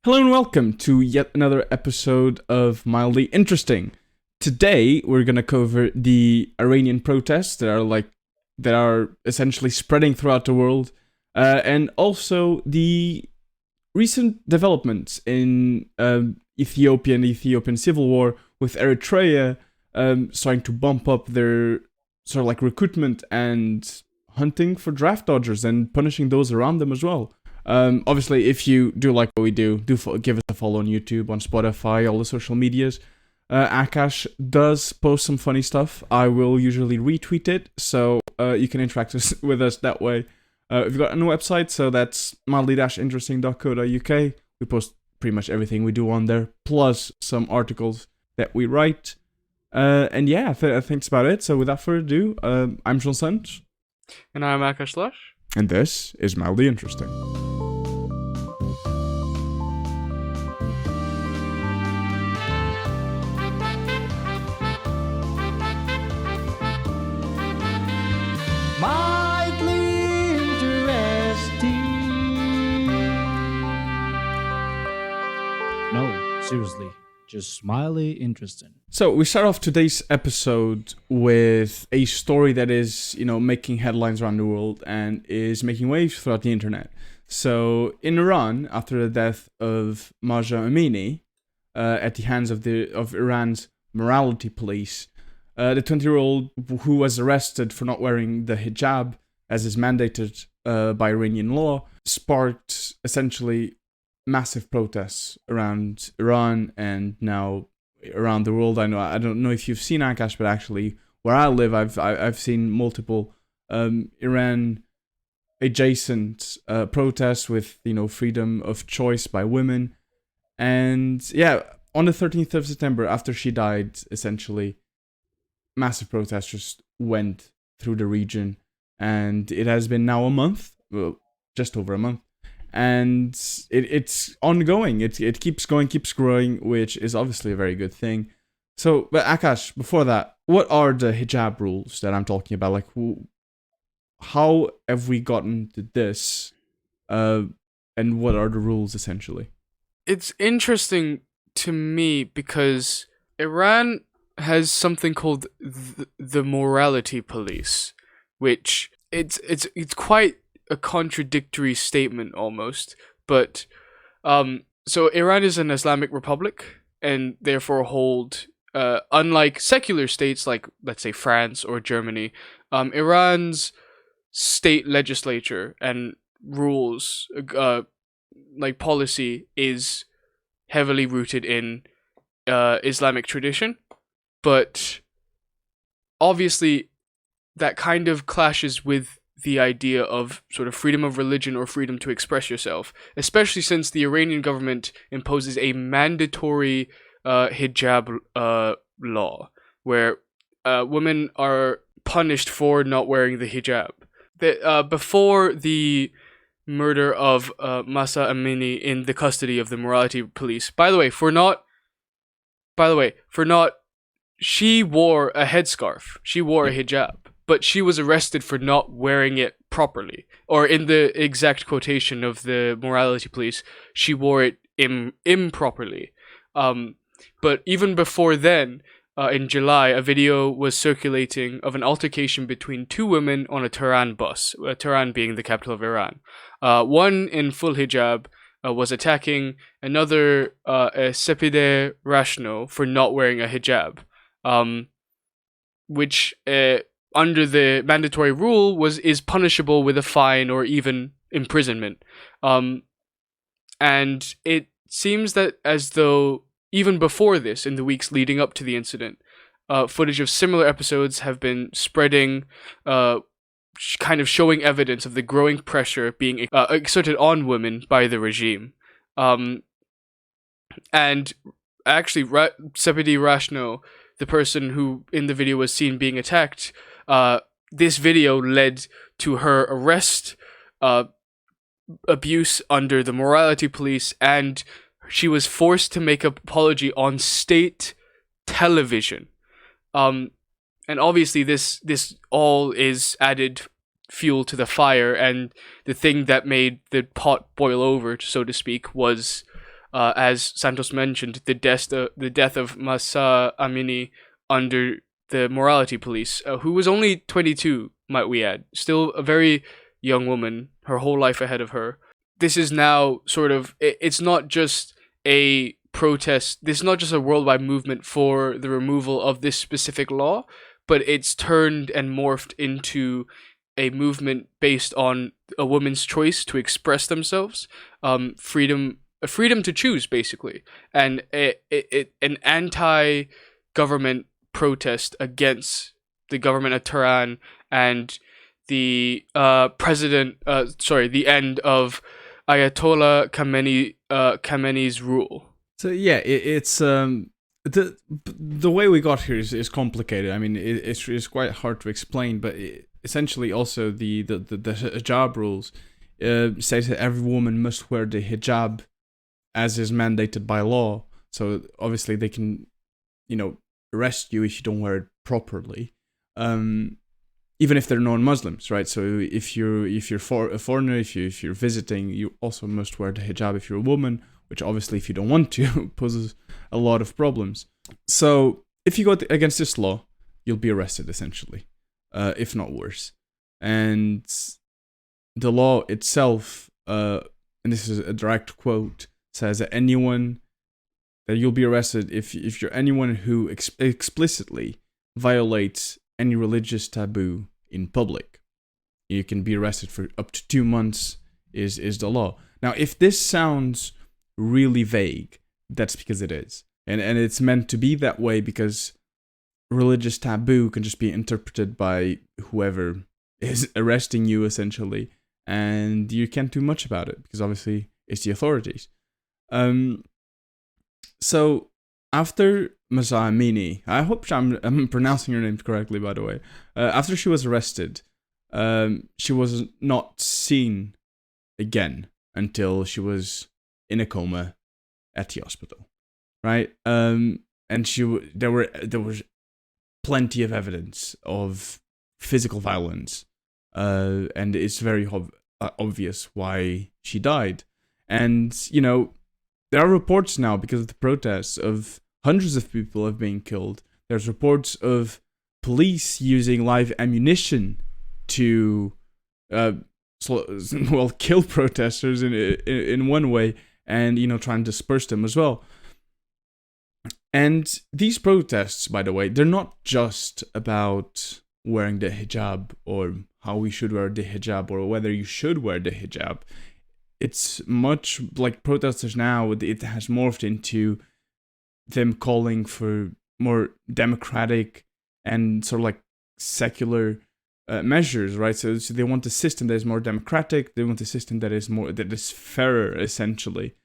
Hello and welcome to yet another episode of Mildly Interesting. Today we're gonna cover the Iranian protests that are essentially spreading throughout the world, and also the recent developments in Ethiopia and the Ethiopian civil war, with Eritrea starting to bump up their sort of like recruitment and hunting for draft dodgers and punishing those around them as well. Obviously, if you do like what we do give us a follow on YouTube, on Spotify, all the social medias. Akash does post some funny stuff. I will usually retweet it, so you can interact with us that way. We've got a new website, so that's mildly-interesting.co.uk. We post pretty much everything we do on there, plus some articles that we write. And yeah, I think that's about it. So without further ado, I'm Sean Santos. And I'm Akash Lush. And this is Mildly Interesting. Mildly interesting. No, seriously, just mildly interesting. So we start off today's episode with a story that is, making headlines around the world and is making waves throughout the internet. So in Iran, after the death of Mahsa Amini at the hands of Iran's morality police, the 20-year-old who was arrested for not wearing the hijab, as is mandated by Iranian law, sparked essentially massive protests around Iran and now around the world. I don't know if you've seen Akash, but actually where I live, I've seen multiple Iran adjacent protests with freedom of choice by women. And yeah, on the 13th of September, after she died, essentially massive protests just went through the region, and it has been now a month, well, just over a month, and it's ongoing. It keeps going, keeps growing, which is obviously a very good thing. So, but Akash, before that, what are the hijab rules that I'm talking about? Like, how have we gotten to this, and what are the rules essentially? It's interesting to me because Iran has something called the morality police, which it's quite a contradictory statement almost. But so Iran is an Islamic republic and therefore hold unlike secular states like, let's say, France or Germany, Iran's state legislature and rules like policy is heavily rooted in Islamic tradition. But obviously, that kind of clashes with the idea of sort of freedom of religion or freedom to express yourself, especially since the Iranian government imposes a mandatory hijab law, where women are punished for not wearing the hijab. Before the murder of Mahsa Amini in the custody of the morality police, by the way, for not she wore a headscarf. She wore a hijab, but she was arrested for not wearing it properly. Or in the exact quotation of the morality police, she wore it improperly. But even before then, in July, a video was circulating of an altercation between two women on a Tehran bus, Tehran being the capital of Iran. One in full hijab was attacking another S2E2 Rashno for not wearing a hijab. Which under the mandatory rule is punishable with a fine or even imprisonment. And it seems that as though even before this, in the weeks leading up to the incident, footage of similar episodes have been spreading, kind of showing evidence of the growing pressure being exerted on women by the regime. And actually, S2E2 Rashno, the person who in the video was seen being attacked, this video led to her arrest, abuse under the morality police, and she was forced to make an apology on state television. And obviously this all is added fuel to the fire, and the thing that made the pot boil over, so to speak, was as Santos mentioned, the death of Masa Amini under the morality police, who was only 22, might we add, still a very young woman, her whole life ahead of her. This is now sort of, it's not just a protest, this is not just a worldwide movement for the removal of this specific law, but it's turned and morphed into a movement based on a woman's choice to express themselves, freedom, a freedom to choose, basically, and an anti-government protest against the government of Tehran and the the end of Ayatollah Khamenei's rule. So yeah, it's the way we got here is complicated. I mean, it's quite hard to explain, but essentially also the hijab rules says that every woman must wear the hijab as is mandated by law. So obviously they can, arrest you if you don't wear it properly, even if they're non-Muslims, right? So if you're a foreigner, if you're visiting, you also must wear the hijab if you're a woman, which obviously if you don't want to poses a lot of problems. So if you go against this law, you'll be arrested essentially, if not worse. And the law itself, and this is a direct quote, says that that you'll be arrested if you're anyone who explicitly violates any religious taboo in public. You can be arrested for up to 2 months is the law. Now, if this sounds really vague, that's because it is. And it's meant to be that way because religious taboo can just be interpreted by whoever is arresting you, essentially. And you can't do much about it because obviously it's the authorities. So after Masa Amini, I hope I'm pronouncing her name correctly, by the way. After she was arrested, she was not seen again until she was in a coma at the hospital, right? And there was plenty of evidence of physical violence, and it's very obvious why she died. And there are reports now, because of the protests, of hundreds of people have been killed. There's reports of police using live ammunition to, kill protesters in one way, and try and disperse them as well. And these protests, by the way, they're not just about wearing the hijab or how we should wear the hijab or whether you should wear the hijab. It's much like protesters now, it has morphed into them calling for more democratic and sort of like secular measures, right? So they want a system that is more democratic. They want a system that is fairer, essentially.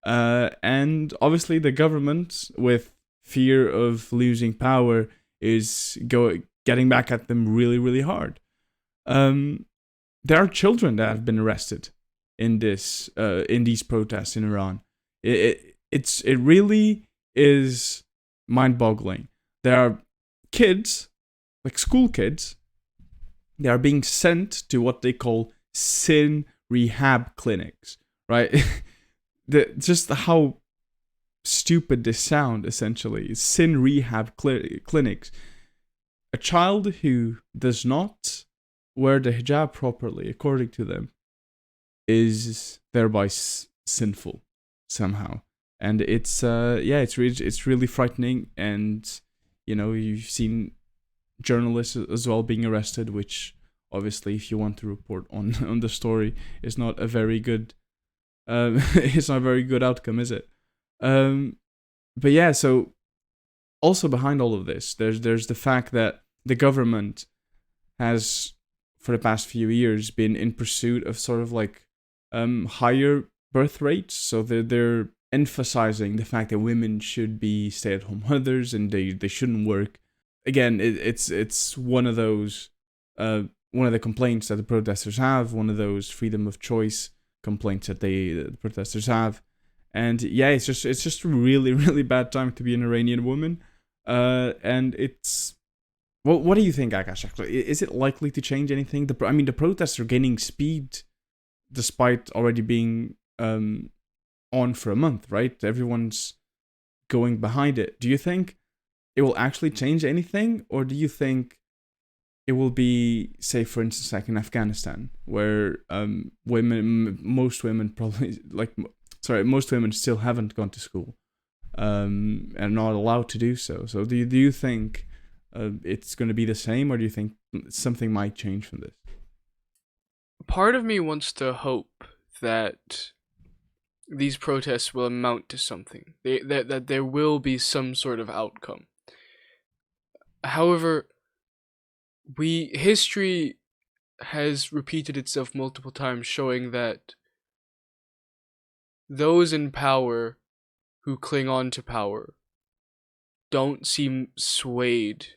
And obviously the government, with fear of losing power, is getting back at them really, really hard. There are children that have been arrested in these protests in Iran. It really is mind-boggling. There are kids, like school kids, they are being sent to what they call sin rehab clinics, right? Just how stupid this sound, essentially. Sin rehab clinics. A child who does not wear the hijab properly, according to them, is thereby sinful somehow. And it's really frightening. And you've seen journalists as well being arrested, which obviously, if you want to report on the story, is not a very good it's not a very good outcome, is it? But yeah, so also behind all of this, there's the fact that the government has, for the past few years, been in pursuit of sort of like higher birth rates. So they're emphasizing the fact that women should be stay-at-home mothers and they shouldn't work. Again, it's one of those one of the complaints that the protesters have, one of those freedom of choice complaints that the protesters have. And yeah, it's just a really, really bad time to be an Iranian woman. And it's... Well, what do you think, Akash, actually? Is it likely to change anything? The protests are gaining speed despite already being on for a month, right? Everyone's going behind it. Do you think it will actually change anything, or do you think it will be, say, for instance, like in Afghanistan, where most women still haven't gone to school, and are not allowed to do so. So do you think it's going to be the same, or do you think something might change from this? Part of me wants to hope that these protests will amount to something. That there will be some sort of outcome. However, history has repeated itself multiple times, showing that those in power who cling on to power don't seem swayed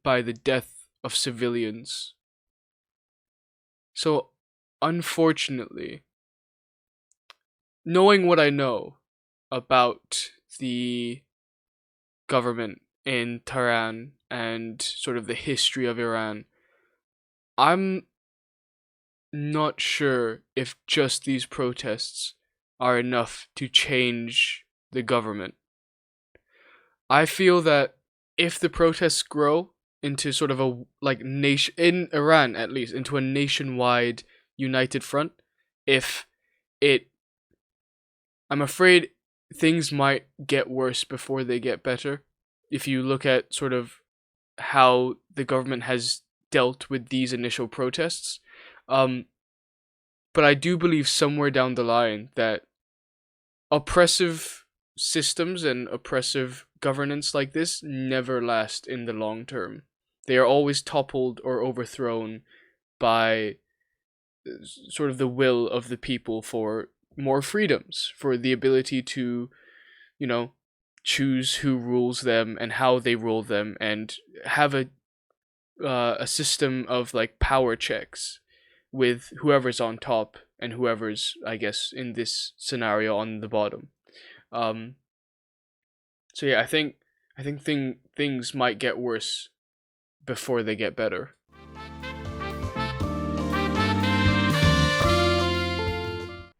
by the death of civilians. So, unfortunately, knowing what I know about the government in Tehran and sort of the history of Iran, I'm not sure if just these protests are enough to change the government. I feel that if the protests grow into sort of a nation in Iran, at least into a nationwide united front, I'm afraid things might get worse before they get better. If you look at sort of how the government has dealt with these initial protests. But I do believe somewhere down the line that oppressive systems and oppressive governance like this never last in the long term. They are always toppled or overthrown by sort of the will of the people for more freedoms, for the ability to, choose who rules them and how they rule them, and have a system of power checks with whoever's on top and whoever's, I guess, in this scenario on the bottom. So yeah, I think things might get worse before they get better.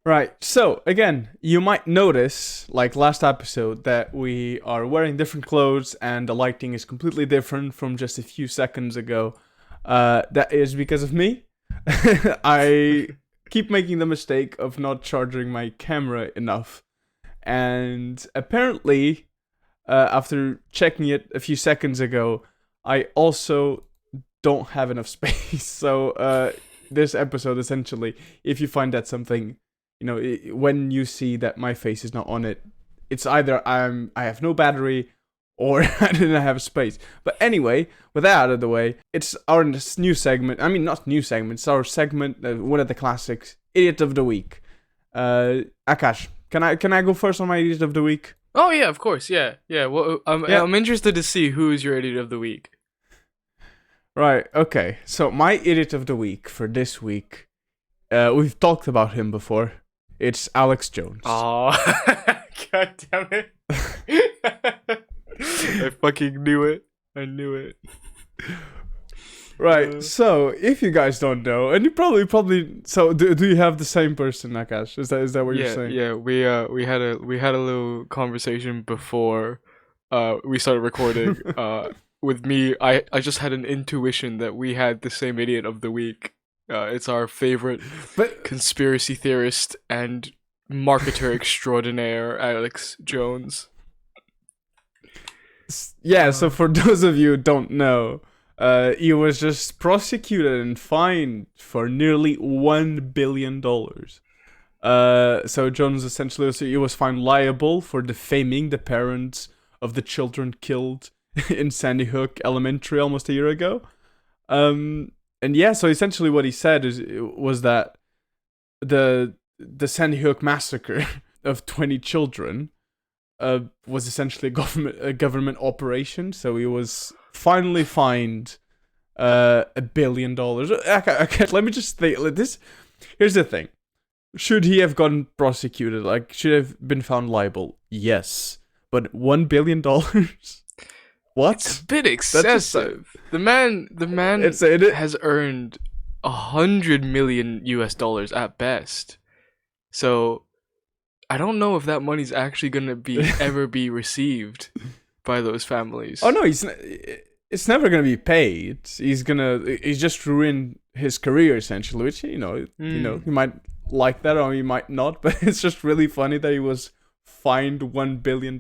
Right, so again, you might notice, like last episode, that we are wearing different clothes and the lighting is completely different from just a few seconds ago. That is because of me. I keep making the mistake of not charging my camera enough. And apparently, after checking it a few seconds ago, I also don't have enough space. So this episode, essentially, if you find that something... when you see that my face is not on it, it's either I have no battery or I didn't have space. But anyway, with that out of the way, it's our new segment. I mean, not new segment. It's our segment, one of the classics, Idiot of the Week. Akash, can I go first on my Idiot of the Week? Oh yeah, of course, yeah. Well, I'm interested to see who is your Idiot of the Week. Right. Okay. So my Idiot of the Week for this week, we've talked about him before. It's Alex Jones. Oh, god damn it. I fucking knew it. I knew it. Right, so if you guys don't know, and you probably so do you have the same person, Akash? Is that what you're saying? Yeah, we had a little conversation before we started recording. With me, I just had an intuition that we had the same Idiot of the Week. It's our favorite conspiracy theorist and marketer extraordinaire, Alex Jones. Yeah, so for those of you who don't know, he was just prosecuted and fined for nearly $1 billion. So Jones essentially he was found liable for defaming the parents of the children killed in Sandy Hook Elementary almost a year ago. And yeah, so essentially what he said was that the Sandy Hook massacre of 20 children was essentially a government operation. So he was finally fined $1 billion. Okay, let me just say this. Here's the thing: should he have gotten prosecuted? Should have been found liable? Yes, but $1 billion. What? It's a bit excessive. The man has earned $100 million at best. So I don't know if that money's actually gonna ever be received by those families. Oh no, it's never gonna be paid. He's just ruined his career essentially, which you know he might like that or he might not, but it's just really funny that he was fined $1 billion.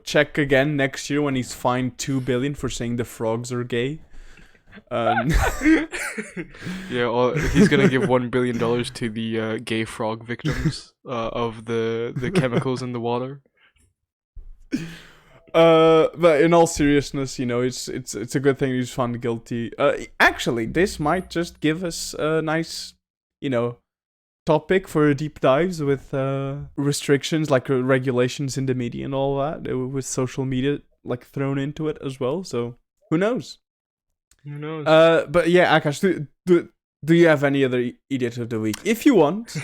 Check again next year when he's fined $2 billion for saying the frogs are gay. Yeah, he's gonna give $1 billion to the gay frog victims of the chemicals in the water. But in all seriousness, it's a good thing he's found guilty. Actually, this might just give us a nice, topic for deep dives with restrictions like regulations in the media and all that, with social media like thrown into it as well. So who knows? Who knows? But yeah, Akash, do you have any other idiot of the week? If you want,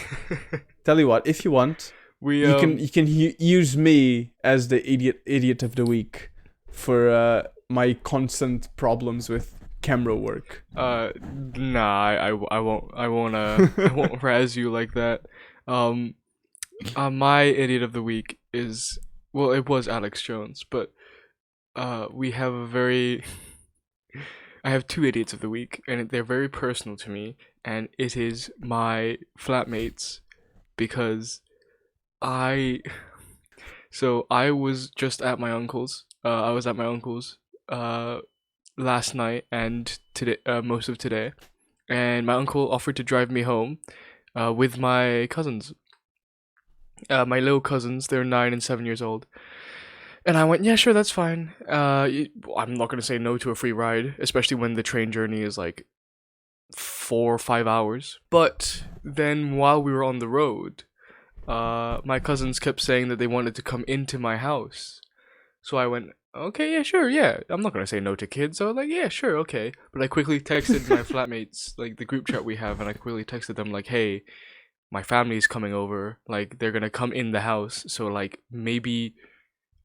tell you what, if you want. You can use me as the idiot of the week for my constant problems with camera work. Nah, I won't razz you like that. My idiot of the week is, well, it was Alex Jones, but we have I have two idiots of the week, and they're very personal to me, and it is my flatmates, because I was just at my uncle's. I was at my uncle's last night and today, most of today, and my uncle offered to drive me home with my cousins. My little cousins, they're 9 and 7 years old. And I went, yeah, sure, that's fine. I'm not gonna say no to a free ride, especially when the train journey is like 4 or 5 hours. But then while we were on the road, my cousins kept saying that they wanted to come into my house. So I went, okay, yeah, sure, yeah. I'm not gonna say no to kids. So I was like, yeah, sure, okay. But I quickly texted my flatmates, like the group chat we have, and I quickly texted them like, hey, my family's coming over. Like, they're gonna come in the house. So like, maybe,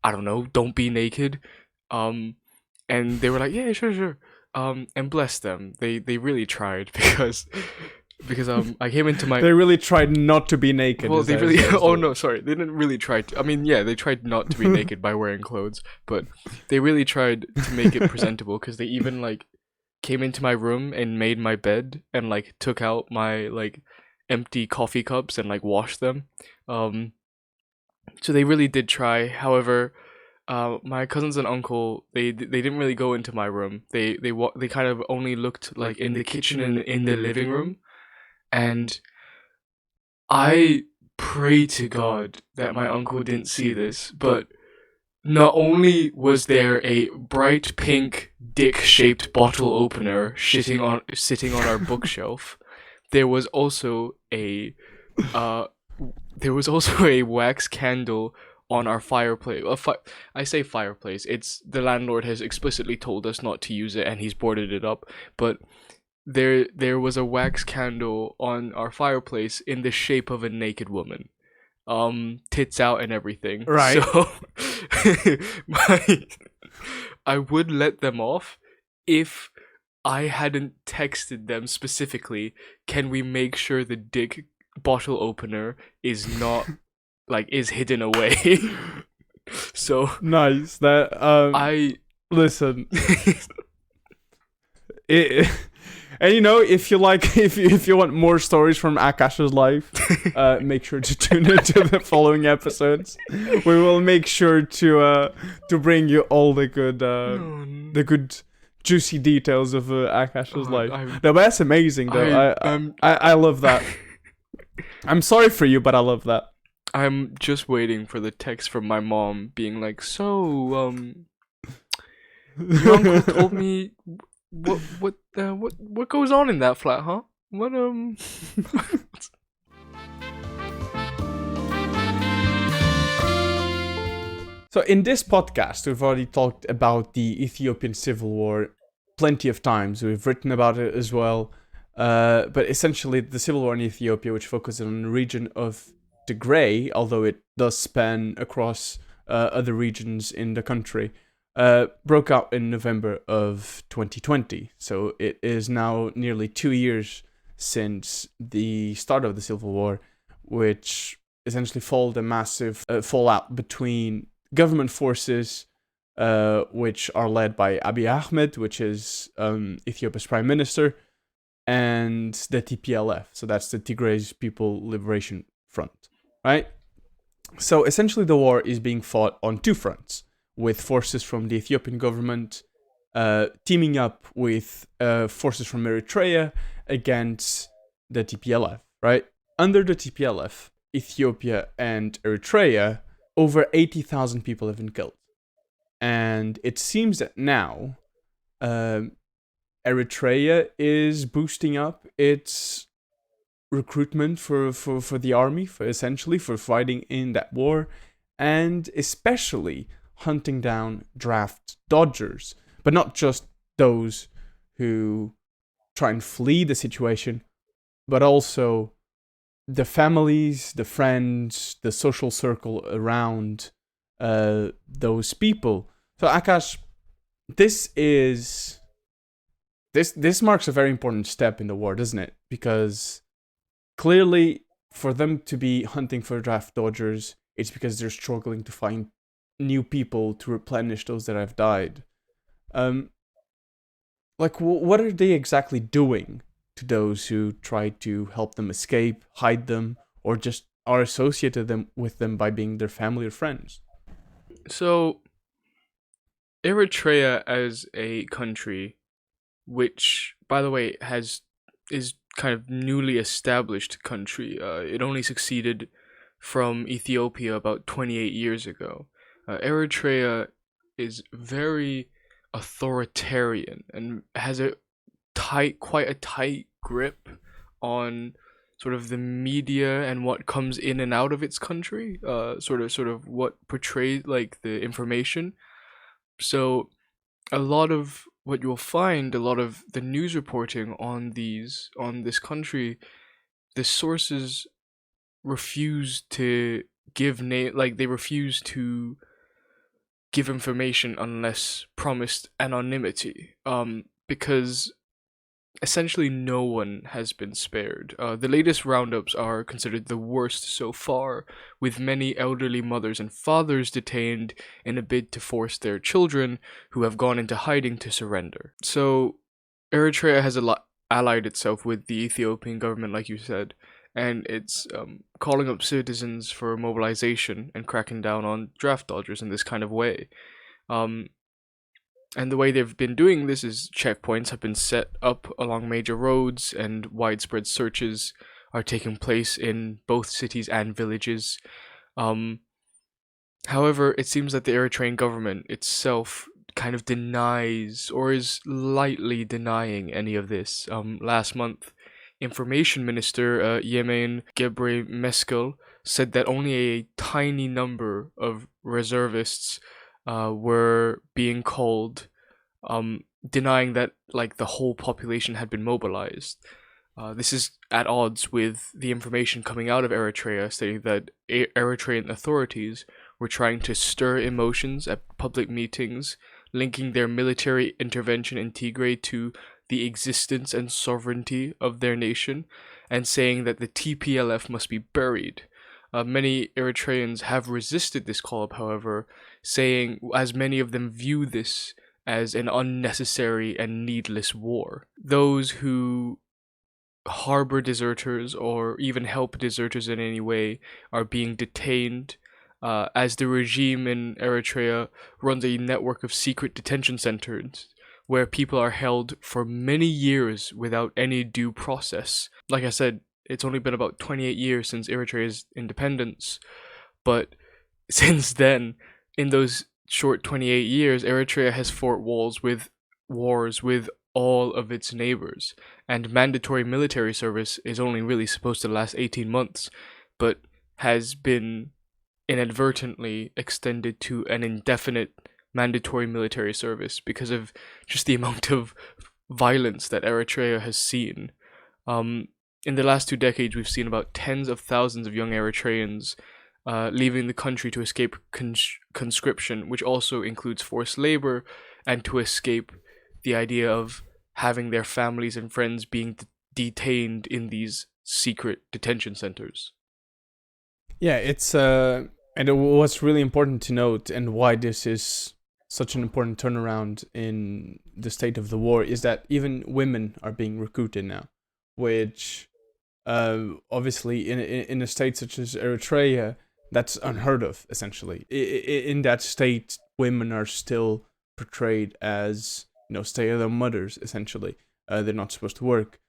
I don't know, don't be naked. And they were like, yeah, sure. And bless them. They really tried because I came into my... They really tried not to be naked. Well, they really... Oh, no, sorry. They didn't really try to... I mean, yeah, they tried not to be naked by wearing clothes, but they really tried to make it presentable, because they even, like, came into my room and made my bed and, like, took out my, like, empty coffee cups and, like, washed them. So they really did try. However, my cousins and uncle, they didn't really go into my room. They kind of only looked, like, in the kitchen and in the living room. And I pray to God that my uncle didn't see this, but not only was there a bright pink dick-shaped bottle opener sitting on our bookshelf, there was also a wax candle on our fireplace. I say fireplace. It's the landlord has explicitly told us not to use it, and he's boarded it up, but there was a wax candle on our fireplace in the shape of a naked woman, tits out and everything. Right. So I would let them off if I hadn't texted them specifically, can we make sure the dick bottle opener is not, like, is hidden away? So nice. That listen. And if you like, if you want more stories from Akash's life, make sure to tune into the following episodes. We will make sure to bring you all the good juicy details of Akash's life. No, but that's amazing though. I love that. I'm sorry for you, but I love that. I'm just waiting for the text from my mom being like, so your uncle told me what goes on in that flat, huh? What So in this podcast, we've already talked about the Ethiopian Civil War plenty of times. We've written about it as well. But essentially, the civil war in Ethiopia, which focuses on the region of Tigray, although it does span across other regions in the country, broke out in November of 2020. So it is now nearly 2 years since the start of the civil war, which essentially followed a massive fallout between government forces, which are led by Abiy Ahmed, which is Ethiopia's prime minister, and the TPLF. So that's the Tigray People Liberation Front, right? So essentially the war is being fought on two fronts, with forces from the Ethiopian government teaming up with forces from Eritrea against the TPLF, right? Under the TPLF, Ethiopia and Eritrea, over 80,000 people have been killed. And it seems that now Eritrea is boosting up its recruitment for the army, for fighting in that war, and especially hunting down draft dodgers. But not just those who try and flee the situation, but also the families, the friends, the social circle around those people. So Akash, this marks a very important step in the war, doesn't it? Because clearly, for them to be hunting for draft dodgers, it's because they're struggling to find new people to replenish those that have died. What are they exactly doing to those who try to help them escape, hide them, or just are associated with them by being their family or friends? So, Eritrea as a country, which, by the way, is kind of newly established country. It only succeeded from Ethiopia about 28 years ago. Eritrea is very authoritarian and has quite a tight grip on sort of the media and what comes in and out of its country. Sort of what portrays like the information. So a lot of what you'll find, a lot of the news reporting on this country, the sources refuse to they refuse to give information unless promised anonymity, because essentially no one has been spared. The latest roundups are considered the worst so far, with many elderly mothers and fathers detained in a bid to force their children who have gone into hiding to surrender. So Eritrea has allied itself with the Ethiopian government, like you said, and it's calling up citizens for mobilization and cracking down on draft dodgers in this kind of way. And the way they've been doing this is checkpoints have been set up along major roads, and widespread searches are taking place in both cities and villages. However, it seems that the Eritrean government itself kind of denies or is lightly denying any of this. Last month, Information Minister Yemen Gebre Meskel said that only a tiny number of reservists were being called, denying that like the whole population had been mobilized. This is at odds with the information coming out of Eritrea stating that Eritrean authorities were trying to stir emotions at public meetings, linking their military intervention in Tigray to the existence and sovereignty of their nation, and saying that the TPLF must be buried. Many Eritreans have resisted this call-up, however, saying as many of them view this as an unnecessary and needless war. Those who harbor deserters or even help deserters in any way are being detained, as the regime in Eritrea runs a network of secret detention centers where people are held for many years without any due process. Like I said, it's only been about 28 years since Eritrea's independence, but since then, in those short 28 years, Eritrea has fought wars with all of its neighbors, and mandatory military service is only really supposed to last 18 months, but has been inadvertently extended to an indefinite mandatory military service because of just the amount of violence that Eritrea has seen. In the last 2 decades, we've seen about tens of thousands of young Eritreans leaving the country to escape conscription, which also includes forced labor, and to escape the idea of having their families and friends being detained in these secret detention centers. Yeah, it's and what's really important to note, and why this is such an important turnaround in the state of the war, is that even women are being recruited now, which obviously in a state such as Eritrea, that's unheard of. Essentially, in that state, women are still portrayed as, stay-at-home mothers. Essentially, they're not supposed to work.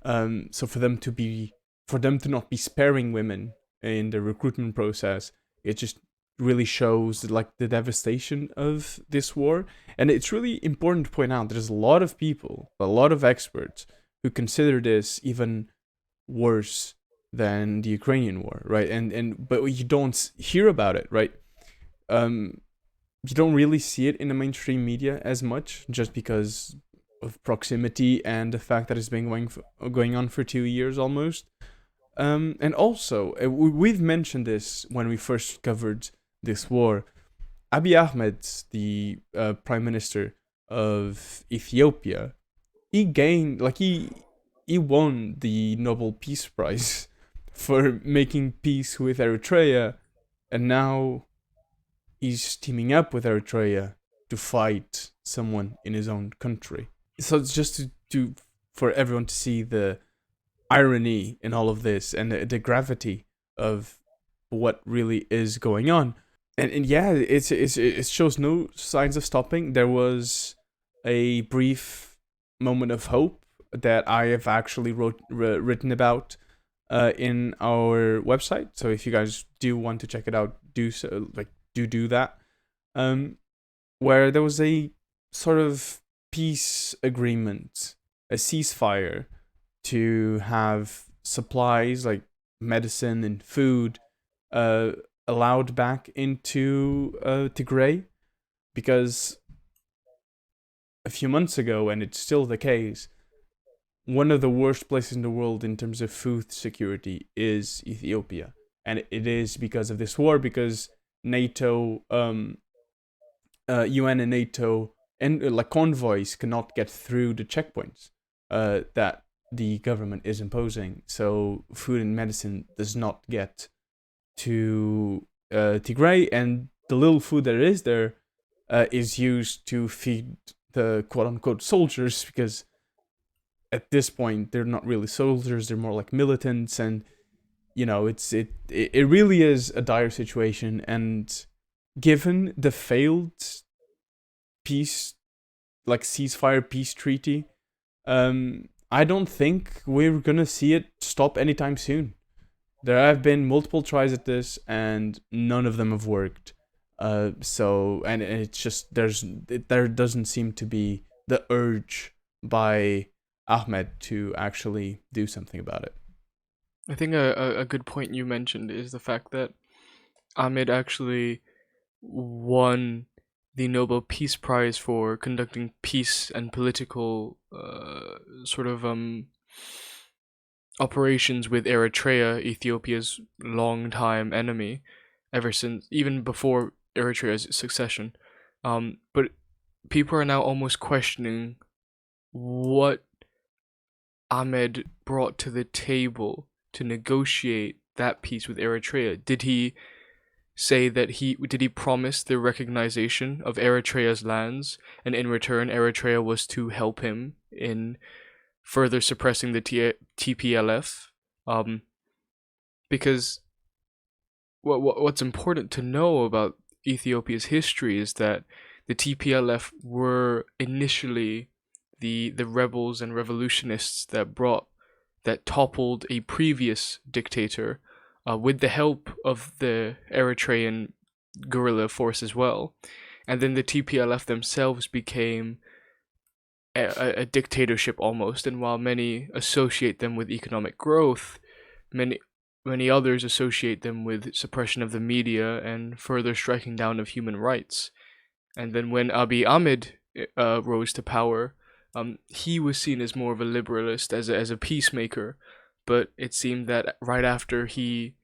So for them to not be sparing women in the recruitment process, it just really shows like the devastation of this war. And it's really important to point out there's a lot of people, a lot of experts who consider this even worse than the Ukrainian war, right? And but you don't hear about it, right? You don't really see it in the mainstream media as much, just because of proximity and the fact that it's been going on for 2 years almost. And also, we've mentioned this when we first covered this war. Abiy Ahmed, the prime minister of Ethiopia, he won the Nobel Peace Prize for making peace with Eritrea, and now he's teaming up with Eritrea to fight someone in his own country. So it's just to for everyone to see the irony in all of this, and the gravity of what really is going on. And yeah, it shows no signs of stopping. There was a brief moment of hope that I have actually written about in our website. So if you guys do want to check it out, do so. Do that. Where there was a sort of peace agreement, a ceasefire, to have supplies like medicine and food allowed back into Tigray, because a few months ago, and it's still the case, one of the worst places in the world in terms of food security is Ethiopia, and it is because of this war, because NATO, UN and NATO, and like convoys cannot get through the checkpoints that the government is imposing. So food and medicine does not get to Tigray, and the little food that is there is used to feed the quote-unquote soldiers, because at this point they're not really soldiers, they're more like militants. And it really is a dire situation. And given the failed peace, like ceasefire peace treaty, I don't think we're gonna see it stop anytime soon. There have been multiple tries at this, and none of them have worked. So it's just there doesn't seem to be the urge by Ahmed to actually do something about it. I think a good point you mentioned is the fact that Ahmed actually won the Nobel Peace Prize for conducting peace and political sort of operations with Eritrea, Ethiopia's longtime enemy, ever since, even before Eritrea's succession. But people are now almost questioning what Ahmed brought to the table to negotiate that peace with Eritrea. Did he say that did he promise the recognition of Eritrea's lands, and in return Eritrea was to help him in further suppressing the TPLF? Because what's important to know about Ethiopia's history is that the TPLF were initially the rebels and revolutionists that toppled a previous dictator, with the help of the Eritrean guerrilla force as well. And then the TPLF themselves became a dictatorship almost. And while many associate them with economic growth, many others associate them with suppression of the media and further striking down of human rights. And then when Abiy Ahmed rose to power, he was seen as more of a liberalist, as a peacemaker. But it seemed that right after he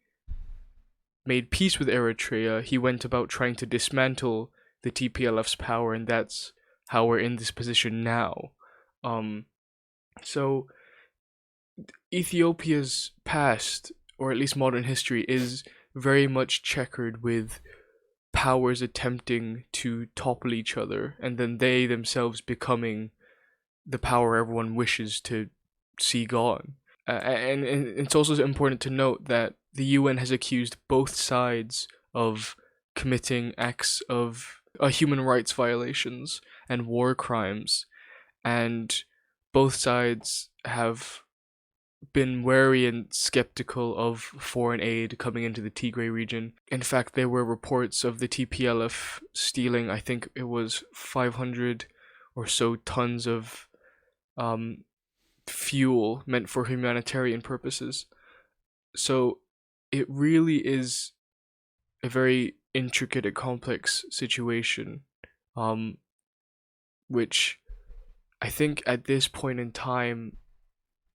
made peace with Eritrea, he went about trying to dismantle the TPLF's power, and that's how we're in this position now. So Ethiopia's past, or at least modern history, is very much checkered with powers attempting to topple each other, and then they themselves becoming the power everyone wishes to see gone. And it's also important to note that the UN has accused both sides of committing acts of human rights violations and war crimes, and both sides have been wary and skeptical of foreign aid coming into the Tigray region. In fact, there were reports of the TPLF stealing, I think it was 500 or so tons of fuel meant for humanitarian purposes. So it really is a very intricate and complex situation, which I think at this point in time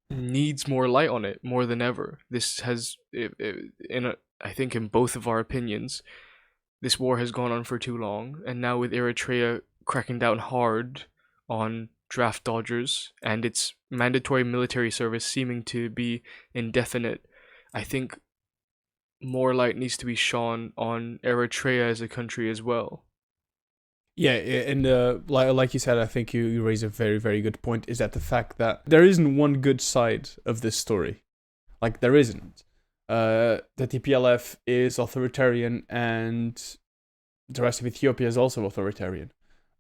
needs more light on it more than ever. This has, I think in both of our opinions, this war has gone on for too long, and now with Eritrea cracking down hard on draft dodgers and its mandatory military service seeming to be indefinite, I think more light needs to be shone on Eritrea as a country as well. Yeah, and like you said, I think you raise a very, very good point, is that the fact that there isn't one good side of this story. Like, there isn't. The TPLF is authoritarian, and the rest of Ethiopia is also authoritarian.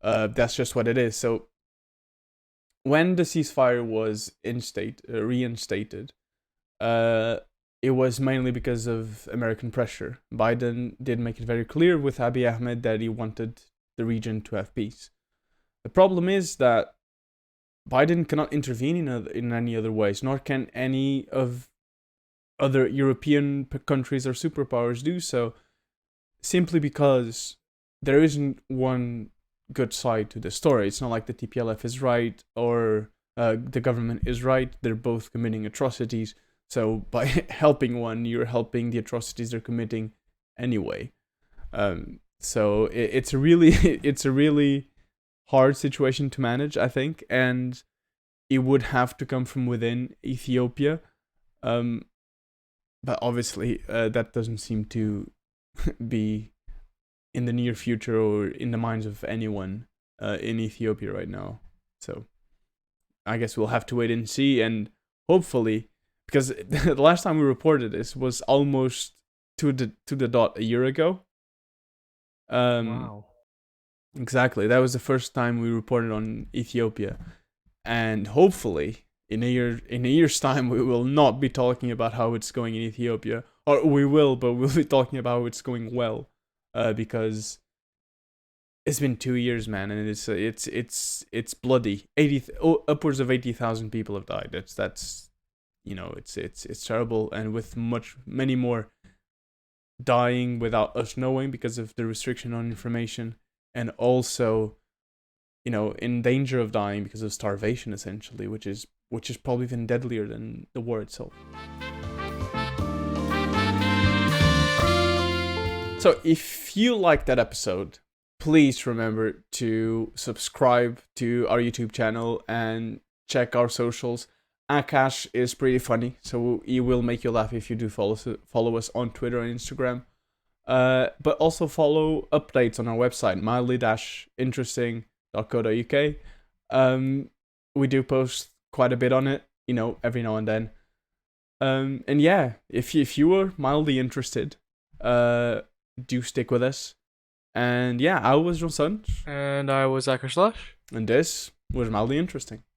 That's just what it is. So, when the ceasefire was reinstated, it was mainly because of American pressure. Biden did make it very clear with Abiy Ahmed that he wanted the region to have peace. The problem is that Biden cannot intervene in any other ways, nor can any of other European countries or superpowers do so, simply because there isn't one good side to the story. It's not like the TPLF is right or the government is right. They're both committing atrocities. So by helping one, you're helping the atrocities they're committing anyway. So it's a really hard situation to manage, I think, and it would have to come from within Ethiopia. But obviously, that doesn't seem to be in the near future or in the minds of anyone in Ethiopia right now. So I guess we'll have to wait and see, and hopefully, because the last time we reported this was almost to the dot a year ago. Wow. Exactly. That was the first time we reported on Ethiopia, and hopefully in a year's time we will not be talking about how it's going in Ethiopia, or we will, but we'll be talking about how it's going well, because it's been 2 years, man, and it's bloody. Upwards of 80,000 people have died. That's it's terrible, and with many more dying without us knowing because of the restriction on information, and also, in danger of dying because of starvation, essentially, which is probably even deadlier than the war itself. So if you like that episode, please remember to subscribe to our YouTube channel and check our socials. Akash is pretty funny, so he will make you laugh if you do follow us on Twitter and Instagram. But also follow updates on our website, mildly-interesting.co.uk. We do post quite a bit on it, every now and then. And yeah, if you were mildly interested, do stick with us. And yeah, I was Johnson. And I was Akash. And this was Mildly Interesting.